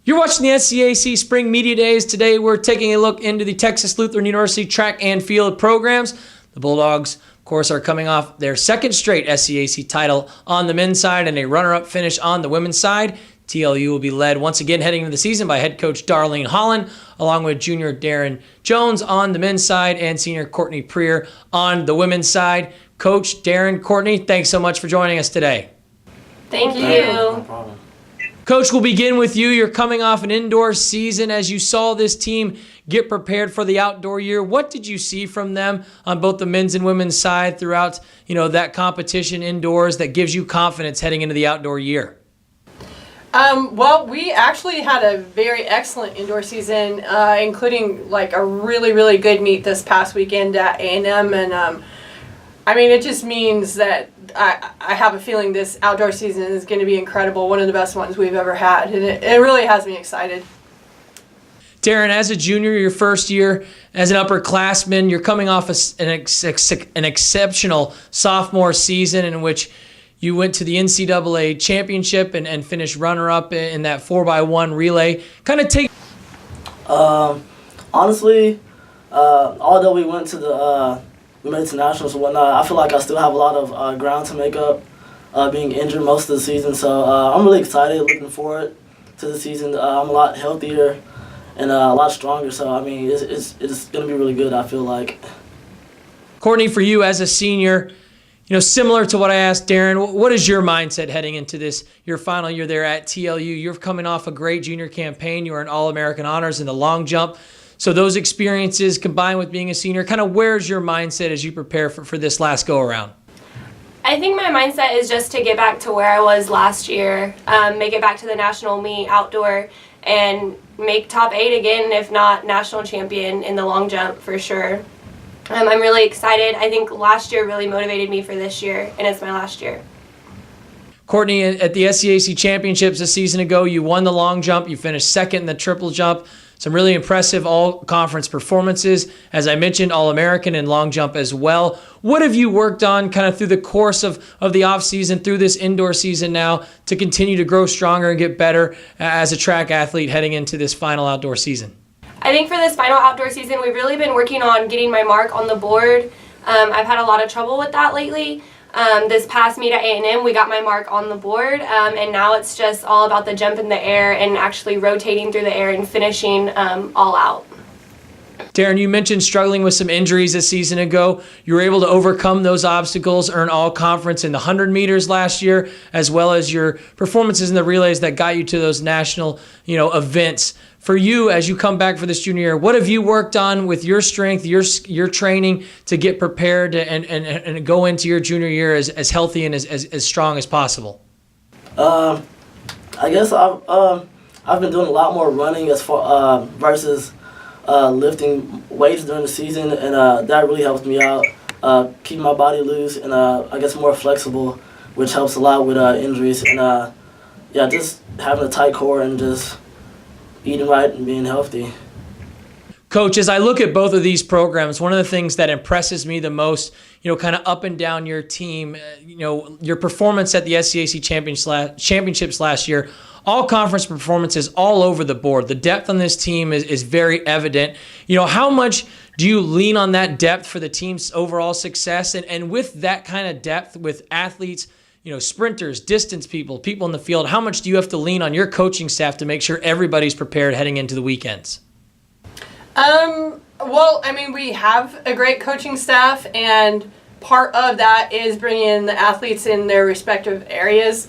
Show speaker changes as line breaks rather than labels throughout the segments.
You're watching the SCAC Spring Media Days. Today we're taking a look into the Texas Lutheran University track and field programs. The Bulldogs, of course, are coming off their second straight SCAC title on the men's side and a runner-up finish on the women's side. TLU will be led once again heading into the season by head coach Darlene Holland, along with junior Darren Jones on the men's side and senior Cortnee Priour on the women's side. Coach, Darren, Cortnee, thanks so much for joining us today.
Thank you.
No problem.
Coach, we'll begin with you. You're coming off an indoor season. As you saw this team get prepared for the outdoor year, what did you see from them on both the men's and women's side throughout, that competition indoors that gives you confidence heading into the outdoor year?
Well, we actually had a very excellent indoor season, including like a really, really good meet this past weekend at A&M. And it just means that I have a feeling this outdoor season is going to be incredible, one of the best ones we've ever had, and it really has me excited.
Darren, as a junior, your first year as an upperclassman, you're coming off an exceptional sophomore season in which you went to the NCAA championship and finished runner-up in that 4x1 relay. Kind of take...
Honestly, although we went to we made it to nationals and whatnot, I feel like I still have a lot of ground to make up, being injured most of the season. So I'm really excited, looking forward to the season. I'm a lot healthier and a lot stronger. So, it's going to be really good, I feel like.
Cortnee, for you as a senior, similar to what I asked Darren, what is your mindset heading into this, your final year there at TLU? You're coming off a great junior campaign. You were an All-American honors in the long jump. So those experiences combined with being a senior, kind of where's your mindset as you prepare for this last go-around?
I think my mindset is just to get back to where I was last year, make it back to the national meet outdoor, and make top 8 again, if not national champion in the long jump for sure. I'm really excited. I think last year really motivated me for this year, and it's my last year.
Cortnee, at the SCAC Championships a season ago, you won the long jump. You finished second in the triple jump. Some really impressive all-conference performances. As I mentioned, All-American and long jump as well. What have you worked on kind of through the course of the off-season, through this indoor season now, to continue to grow stronger and get better as a track athlete heading into this final outdoor season?
I think for this final outdoor season, we've really been working on getting my mark on the board. I've had a lot of trouble with that lately. This past meet at A&M, we got my mark on the board, and now it's just all about the jump in the air and actually rotating through the air and finishing all out.
Darren, you mentioned struggling with some injuries a season ago. You were able to overcome those obstacles, earn all conference in the 100 meters last year, as well as your performances in the relays that got you to those national, events. For you, as you come back for this junior year, what have you worked on with your strength, your training to get prepared and go into your junior year as healthy and as strong as possible?
I guess I've been doing a lot more running as far versus lifting weights during the season, and that really helps me out, keep my body loose and I guess more flexible, which helps a lot with injuries, and just having a tight core and just eating right and being healthy.
Coach, as I look at both of these programs, one of the things that impresses me the most, kind of up and down your team, your performance at the SCAC championships last year, all conference performances all over the board. The depth on this team is very evident. How much do you lean on that depth for the team's overall success? And with that kind of depth with athletes, sprinters, distance people in the field, how much do you have to lean on your coaching staff to make sure everybody's prepared heading into the weekends?
We have a great coaching staff, and part of that is bringing in the athletes in their respective areas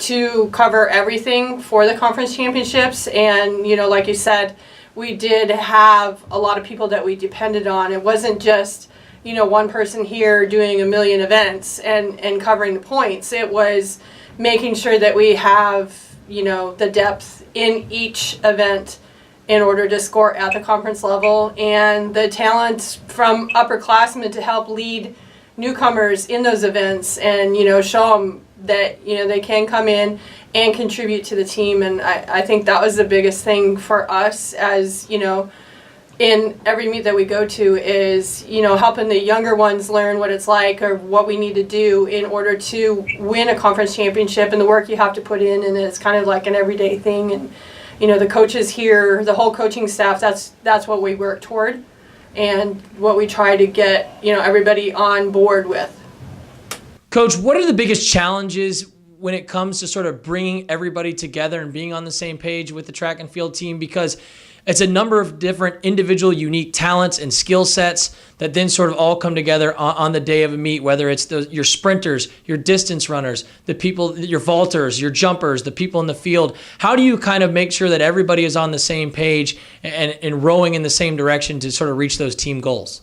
to cover everything for the conference championships. And, like you said, we did have a lot of people that we depended on. It wasn't just one person here doing a million events and covering the points. It was making sure that we have, the depth in each event in order to score at the conference level, and the talent from upperclassmen to help lead newcomers in those events and, show them that, they can come in and contribute to the team. And I think that was the biggest thing for us as, in every meet that we go to is, helping the younger ones learn what it's like or what we need to do in order to win a conference championship and the work you have to put in. And it's kind of like an everyday thing. And, the coaches here, the whole coaching staff, that's what we work toward and what we try to get, everybody on board with.
Coach, what are the biggest challenges when it comes to sort of bringing everybody together and being on the same page with the track and field team? Because it's a number of different individual unique talents and skill sets that then sort of all come together on the day of a meet, whether it's your sprinters, your distance runners, the people, your vaulters, your jumpers, the people in the field. How do you kind of make sure that everybody is on the same page and rowing in the same direction to sort of reach those team goals?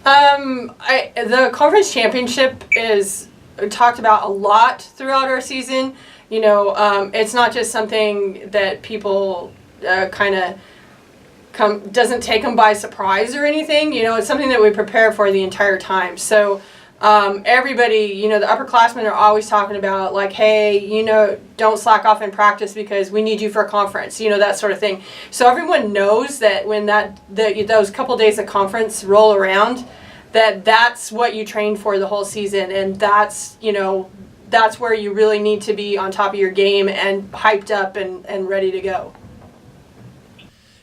The conference championship is talked about a lot throughout our season. It's not just something that people doesn't take them by surprise or anything. It's something that we prepare for the entire time. So everybody, the upperclassmen are always talking about like, hey, don't slack off in practice because we need you for a conference, that sort of thing. So everyone knows that when those couple days of conference roll around, that's what you train for the whole season, and that's where you really need to be on top of your game and hyped up and ready to go.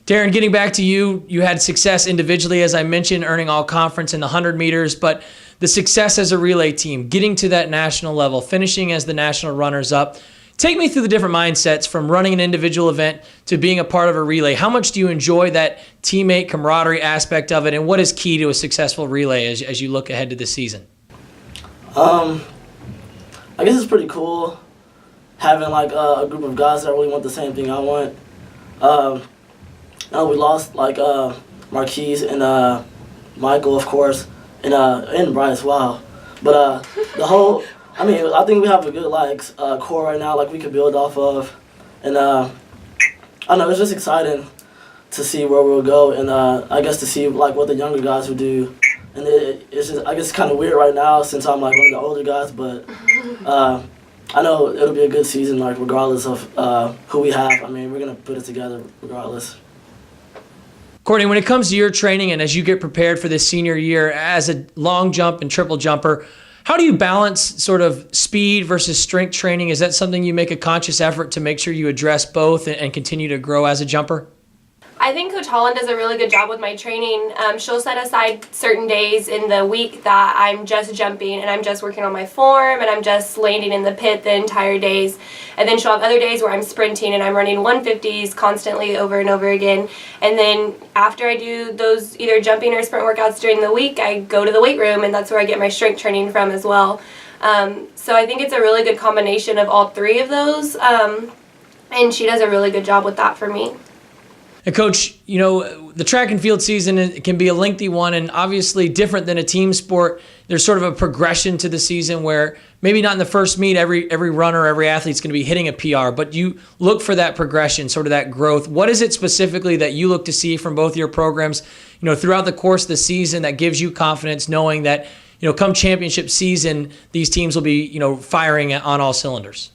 Darren, getting back to you, you had success individually, as I mentioned, earning all conference in the 100 meters, but the success as a relay team, getting to that national level, finishing as the national runners-up. Take me through the different mindsets from running an individual event to being a part of a relay. How much do you enjoy that teammate camaraderie aspect of it, and what is key to a successful relay as you look ahead to the season?
I guess it's pretty cool having like a group of guys that really want the same thing I want. We lost like Marquise and Michael, of course, and Bryce. Wow, but I think we have a good core right now, we could build off of, and I know it's just exciting to see where we'll go, and I guess to see what the younger guys will do, and it's just I guess kind of weird right now since I'm one of the older guys, but I know it'll be a good season regardless of who we have. I mean, we're gonna put it together regardless.
Cortnee, when it comes to your training and as you get prepared for this senior year as a long jump and triple jumper, how do you balance sort of speed versus strength training? Is that something you make a conscious effort to make sure you address both and continue to grow as a jumper?
I think Coach Holland does a really good job with my training. She'll set aside certain days in the week that I'm just jumping and I'm just working on my form and I'm just landing in the pit the entire days. And then she'll have other days where I'm sprinting and I'm running 150s constantly over and over again. And then after I do those either jumping or sprint workouts during the week, I go to the weight room and that's where I get my strength training from as well. So I think it's a really good combination of all three of those. And she does a really good job with that for me.
And Coach, the track and field season can be a lengthy one and obviously different than a team sport. There's sort of a progression to the season where maybe not in the first meet, every runner, every athlete's going to be hitting a PR, but you look for that progression, sort of that growth. What is it specifically that you look to see from both your programs, throughout the course of the season that gives you confidence knowing that, come championship season, these teams will be, firing on all cylinders?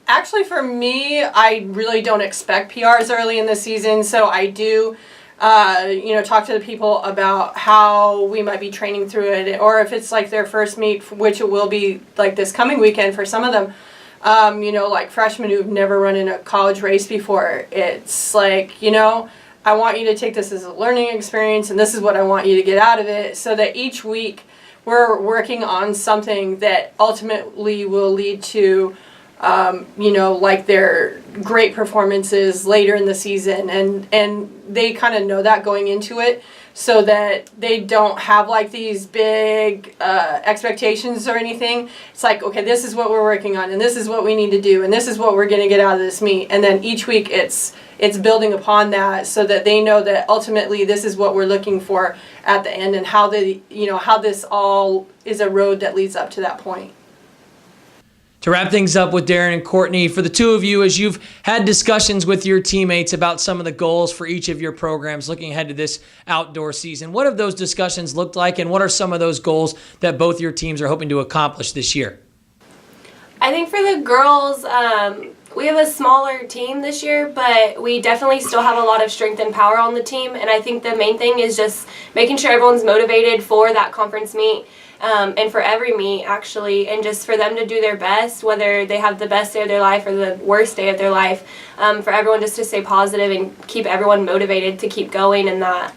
Actually, for me, I really don't expect PRs early in the season, so I do, talk to the people about how we might be training through it, or if it's their first meet, which it will be this coming weekend for some of them. Freshmen who've never run in a college race before. It's I want you to take this as a learning experience, and this is what I want you to get out of it, so that each week we're working on something that ultimately will lead to their great performances later in the season, and they kind of know that going into it, so that they don't have these big expectations or anything. It's okay, this is what we're working on, and this is what we need to do, and this is what we're going to get out of this meet, and then each week it's building upon that, so that they know that ultimately this is what we're looking for at the end, and how this all is a road that leads up to that point.
To wrap things up with Darren and Cortnee, for the two of you, as you've had discussions with your teammates about some of the goals for each of your programs looking ahead to this outdoor season, what have those discussions looked like, and what are some of those goals that both your teams are hoping to accomplish this year?
I think for the girls, we have a smaller team this year, but we definitely still have a lot of strength and power on the team, and I think the main thing is just making sure everyone's motivated for that conference meet and for every meet actually, and just for them to do their best, whether they have the best day of their life or the worst day of their life, for everyone just to stay positive and keep everyone motivated to keep going, and that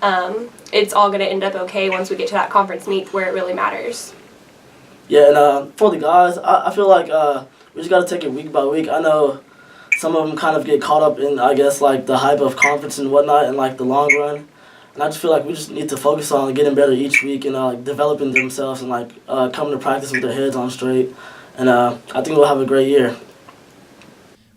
it's all going to end up okay once we get to that conference meet where it really matters.
Yeah, and for the guys, I feel like we just got to take it week by week. I know some of them kind of get caught up in, I guess, like the hype of conference and whatnot and like the long run. And I just feel like we just need to focus on getting better each week and like developing themselves and like coming to practice with their heads on straight. And I think we'll have a great year.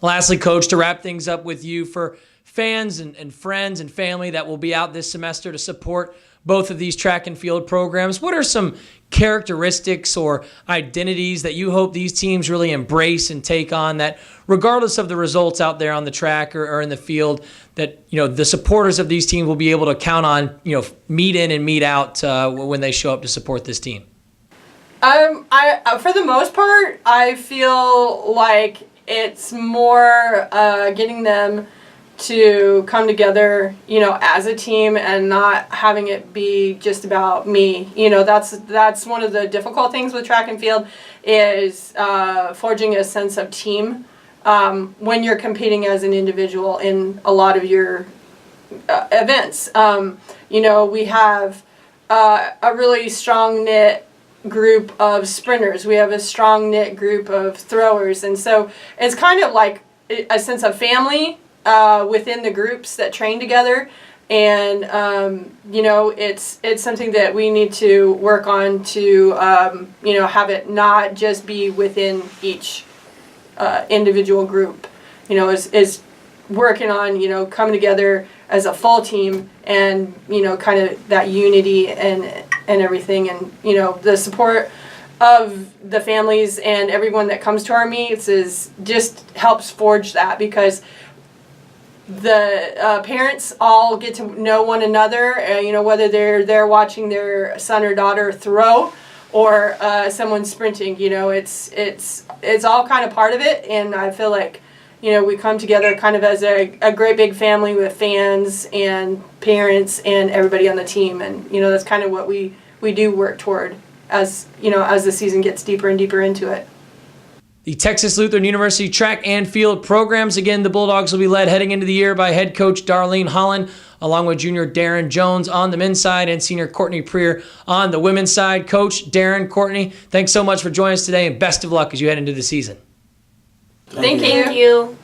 Lastly, Coach, to wrap things up with you, for fans and friends and family that will be out this semester to support both of these track and field programs, what are some characteristics or identities that you hope these teams really embrace and take on, that regardless of the results out there on the track or in the field, that the supporters of these teams will be able to count on, meet in and meet out when they show up to support this team?
I for the most part, I feel like it's more getting them to come together, as a team and not having it be just about me. That's one of the difficult things with track and field is forging a sense of team when you're competing as an individual in a lot of your events. We have a really strong knit group of sprinters. We have a strong knit group of throwers, and so it's kind of like a sense of family within the groups that train together, and it's something that we need to work on to have it not just be within each individual group. Is working on coming together as a full team and kind of that unity and everything, and the support of the families and everyone that comes to our meets is just helps forge that, because the parents all get to know one another, whether they're there watching their son or daughter throw or someone sprinting. It's all kind of part of it, and I feel like we come together kind of as a great big family with fans and parents and everybody on the team, and that's kind of what we do work toward as the season gets deeper and deeper into it.
The Texas Lutheran University track and field programs. Again, the Bulldogs will be led heading into the year by head coach Darlene Holland, along with junior Darren Jones on the men's side and senior Cortnee Priour on the women's side. Coach, Darren, Cortnee, thanks so much for joining us today, and best of luck as you head into the season.
Thank you.
Thank you.